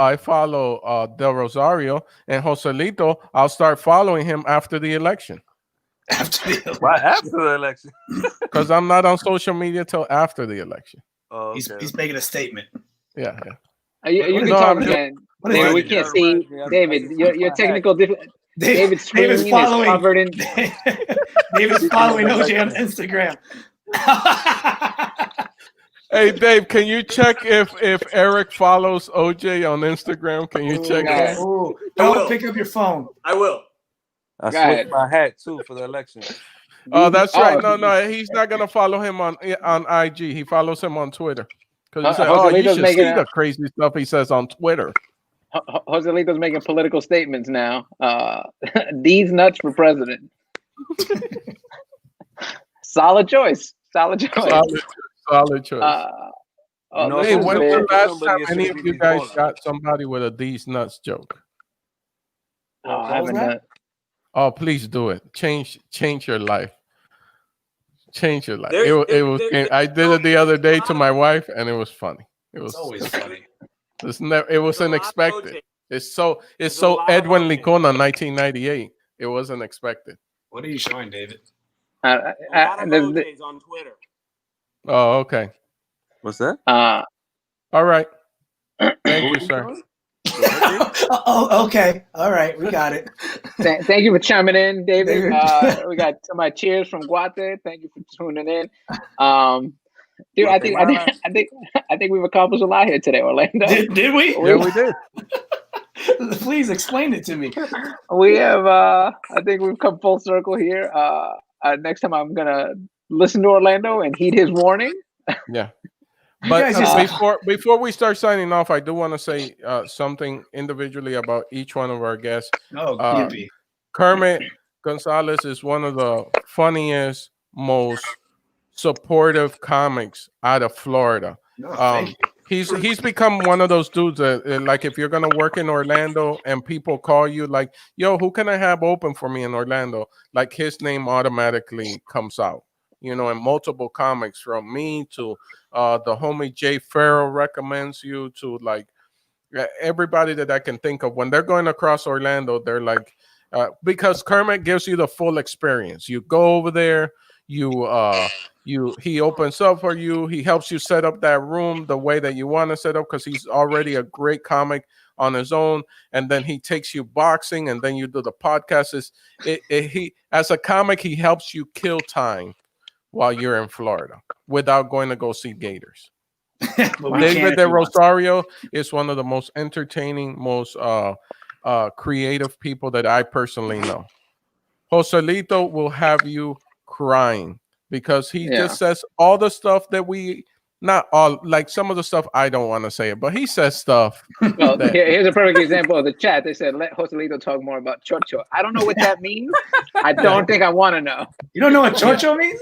Del Rosario and Joselito. I'll start following him after the election. After the election? Because I'm not on social media till after the election. Oh, okay. He's making a statement. Yeah. You can talk again. David, we can't see. David, your technical difficulty. David's screen is covered in. David's following OJ on Instagram. Hey, Dave, can you check if Eric follows OJ on Instagram? Can you check that? Don't pick up your phone. I will. I switched my hat too for the election. Oh, that's right. No, he's not gonna follow him on IG. He follows him on Twitter. Because he said, you should see the crazy stuff he says on Twitter. Joselito's making political statements now. These nuts for president. Solid choice. Solid choice. Hey, when's the last time any of you guys got somebody with a these nuts joke? I haven't done. Oh, please do it. Change your life. Change your life. I did it the other day to my wife, and it was funny. It was always funny. It was unexpected. It's so Edwin Licona, 1998. It wasn't expected. What are you showing, David? A lot of OJs on Twitter. Oh, okay. What's that? All right. Thank you, sir. Oh, okay. All right, we got it. Thank you for chiming in, David. We got somebody cheers from Guate. Thank you for tuning in. Dude, I think we've accomplished a lot here today, Orlando. Did we? Yeah, we did. Please explain it to me. We have. I think we've come full circle here. Next time I'm gonna listen to Orlando and heed his warning. Yeah. But before we start signing off, I do want to say something individually about each one of our guests. Kermit Gonzalez is one of the funniest, most supportive comics out of Florida. He's become one of those dudes that, like, if you're gonna work in Orlando and people call you like, "Yo, who can I have open for me in Orlando?" Like, his name automatically comes out. You know, and multiple comics, from me to the homie Jay Farrell recommends you to, like, everybody that I can think of. When they're going across Orlando, they're like, because Kermit gives you the full experience. You go over there, he opens up for you. He helps you set up that room the way that you want to set up, because he's already a great comic on his own. And then he takes you boxing, and then you do the podcast. He, as a comic, he helps you kill time while you're in Florida without going to go see Gators. David de Rosario is one of the most entertaining, most creative people that I personally know. Joselito will have you crying, because he just says all the stuff that not all, like some of the stuff I don't want to say it, but he says stuff. Well, here's a perfect example of the chat. They said, let Joselito talk more about chocho. I don't know what that means. I don't think I want to know. You don't know what chocho means?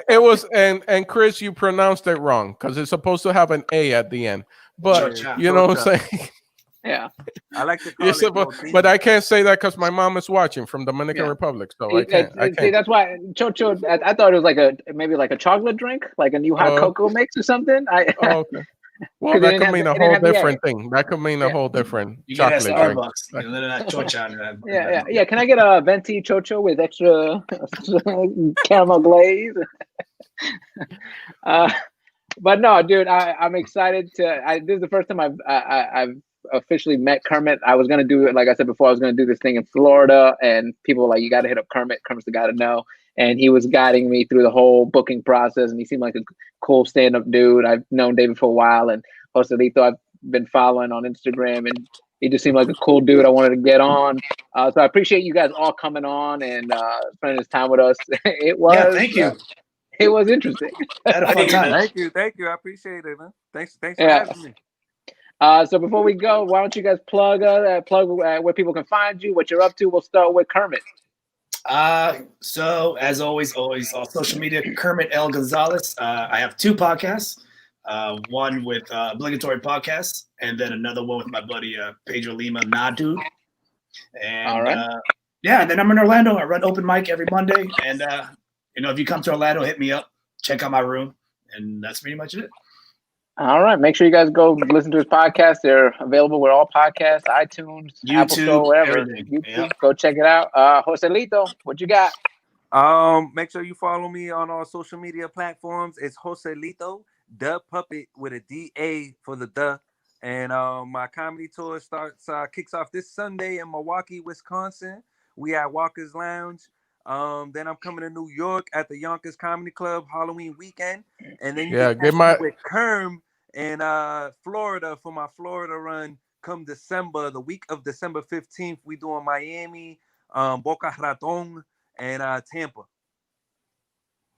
It was, and Chris, you pronounced it wrong, because it's supposed to have an A at the end. But you know what I'm saying? Yeah, I like to call it, but I can't say that because my mom is watching from Dominican Republic, so I can't. See, that's why chocho. I thought it was maybe like a chocolate drink, like a new hot cocoa mix or something. Okay. Well, that could mean a whole different thing. That could mean a whole different chocolate drink. Starbucks. You know, that chocha. Yeah. Can I get a venti chocho with extra caramel glaze? But no, dude, I'm excited to. This is the first time I've officially met Kermit. I was gonna do it, like I said before. I was gonna do this thing in Florida, and people were like, "You got to hit up Kermit. Kermit's the guy to know." And he was guiding me through the whole booking process, and he seemed like a cool stand-up dude. I've known David for a while, and Joselito I've been following on Instagram, and he just seemed like a cool dude. I wanted to get on, so I appreciate you guys all coming on and spending this time with us. It was thank you. It was interesting. Had a fun time. Thank you. I appreciate it, man. Thanks for having me. So before we go, why don't you guys plug where people can find you, what you're up to? We'll start with Kermit. So as always on social media, Kermit L. Gonzalez. I have 2 podcasts. One with Obligatory Podcasts, and then another one with my buddy Pedro Lima Nadu. And all right. And then I'm in Orlando. I run open mic every Monday, and if you come to Orlando, hit me up, check out my room, and that's pretty much it. All right. Make sure you guys go listen to his podcast. They're available with all podcasts, iTunes, YouTube, Apple Store, wherever. YouTube. Yep. Go check it out. Joselito, what you got? Make sure you follow me on all social media platforms. It's Joselito, the puppet with a DA for the the. And my comedy tour kicks off this Sunday in Milwaukee, Wisconsin. We at Walker's Lounge. Then I'm coming to New York at the Yonkers Comedy Club Halloween weekend. And then you get with Kerm in Florida for my Florida run come December, the week of December 15th. We doing Miami, Boca Raton, and Tampa.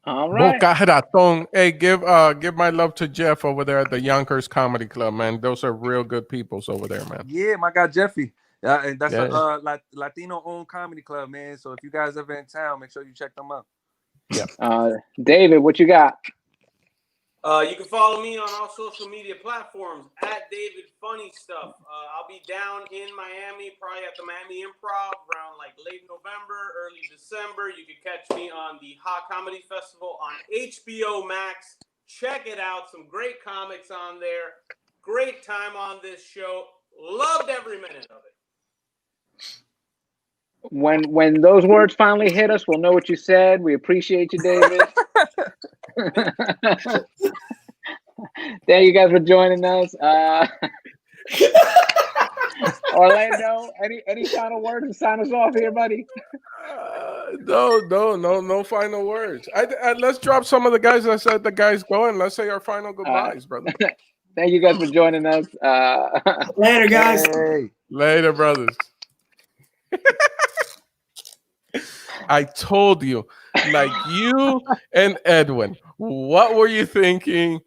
All right. Boca Raton. Hey, give my love to Jeff over there at the Yonkers Comedy Club, man. Those are real good peoples over there, man. Yeah, my guy Jeffy. And that's a Latino-owned comedy club, man. So if you guys ever in town, make sure you check them out. Yeah. David, what you got? You can follow me on all social media platforms at David Funny Stuff. I'll be down in Miami, probably at the Miami Improv around like late November, early December. You can catch me on the Hot Comedy Festival on HBO Max. Check it out. Some great comics on there. Great time on this show. Loved every minute of it. When those words finally hit us, we'll know what you said. We appreciate you, David. Thank you guys for joining us. Orlando, any final words to sign us off here, buddy? No final words. Let's drop some of the guys that said the guys going. Let's say our final goodbyes, brother. Thank you guys for joining us. Later, guys. Hey. Later, brothers. I told you, like you and Edwin, what were you thinking?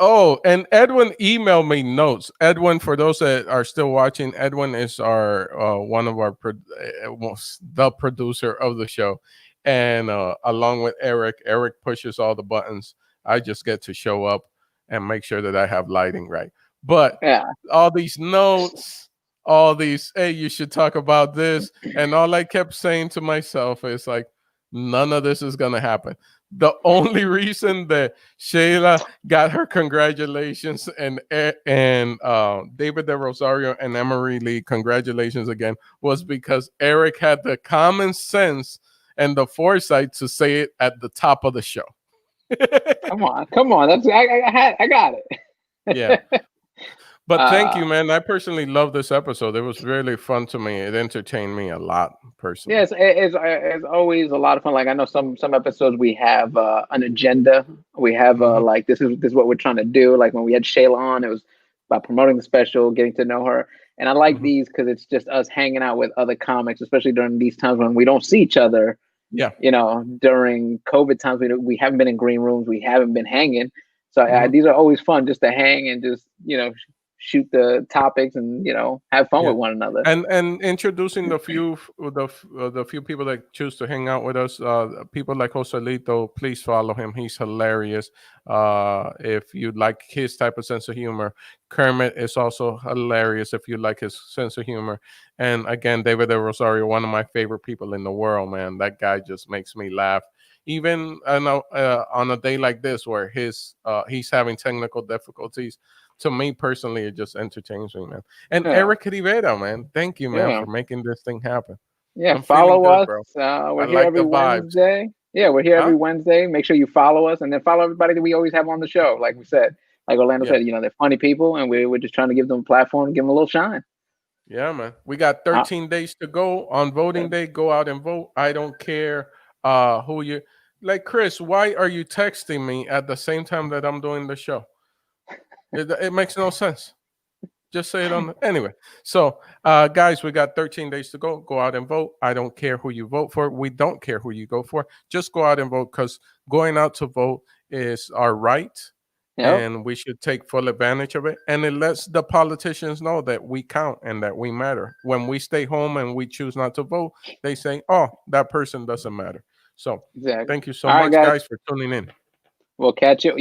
Oh, and Edwin emailed me notes. Edwin, for those that are still watching, Edwin is our one of our the producer of the show, and along with Eric pushes all the buttons. I just get to show up and make sure that I have lighting right. But all these notes. All these, hey, you should talk about this. And all I kept saying to myself is like, none of this is going to happen. The only reason that Shayla got her congratulations and David De Rosario and Emery Lee, congratulations again, was because Eric had the common sense and the foresight to say it at the top of the show. Come on. That's I got it. Yeah. But thank you, man. I personally love this episode. It was really fun to me. It entertained me a lot, personally. Yes, it's always a lot of fun. Like I know some episodes we have an agenda. We have like this is what we're trying to do. Like when we had Shayla on, it was about promoting the special, getting to know her. And I like these because it's just us hanging out with other comics, especially during these times when we don't see each other. Yeah, during COVID times, we haven't been in green rooms, we haven't been hanging. So these are always fun, just to hang and just shoot the topics and have fun with one another, and introducing the few people that choose to hang out with us. People like Joselito, please follow him. He's hilarious. If you like his type of sense of humor, Kermit is also hilarious if you like his sense of humor. And again, David De Rosario, one of my favorite people in the world, man. That guy just makes me laugh. Even on a day like this where he's having technical difficulties, to me personally, it just entertains me, man. And Erik Rivera, man, thank you, man, for making this thing happen. Yeah, follow us. Bro. We're here every the Wednesday. Yeah, we're here every Wednesday. Make sure you follow us, and then follow everybody that we always have on the show. Like we said, like Orlando said, they're funny people, and we're just trying to give them a platform and give them a little shine. Yeah, man. We got 13 days to go on voting day. Go out and vote. I don't care who you like. Chris, why are you texting me at the same time that I'm doing the show? It makes no sense. Just say it on anyway. So guys, we got 13 days to go. Go out and vote. I don't care who you vote for. We don't care who you go for. Just go out and vote, because going out to vote is our right. And we should take full advantage of it. And it lets the politicians know that we count and that we matter. When we stay home and we choose not to vote, they say, oh, that person doesn't matter. So thank you so much, guys, for tuning in. We'll catch you.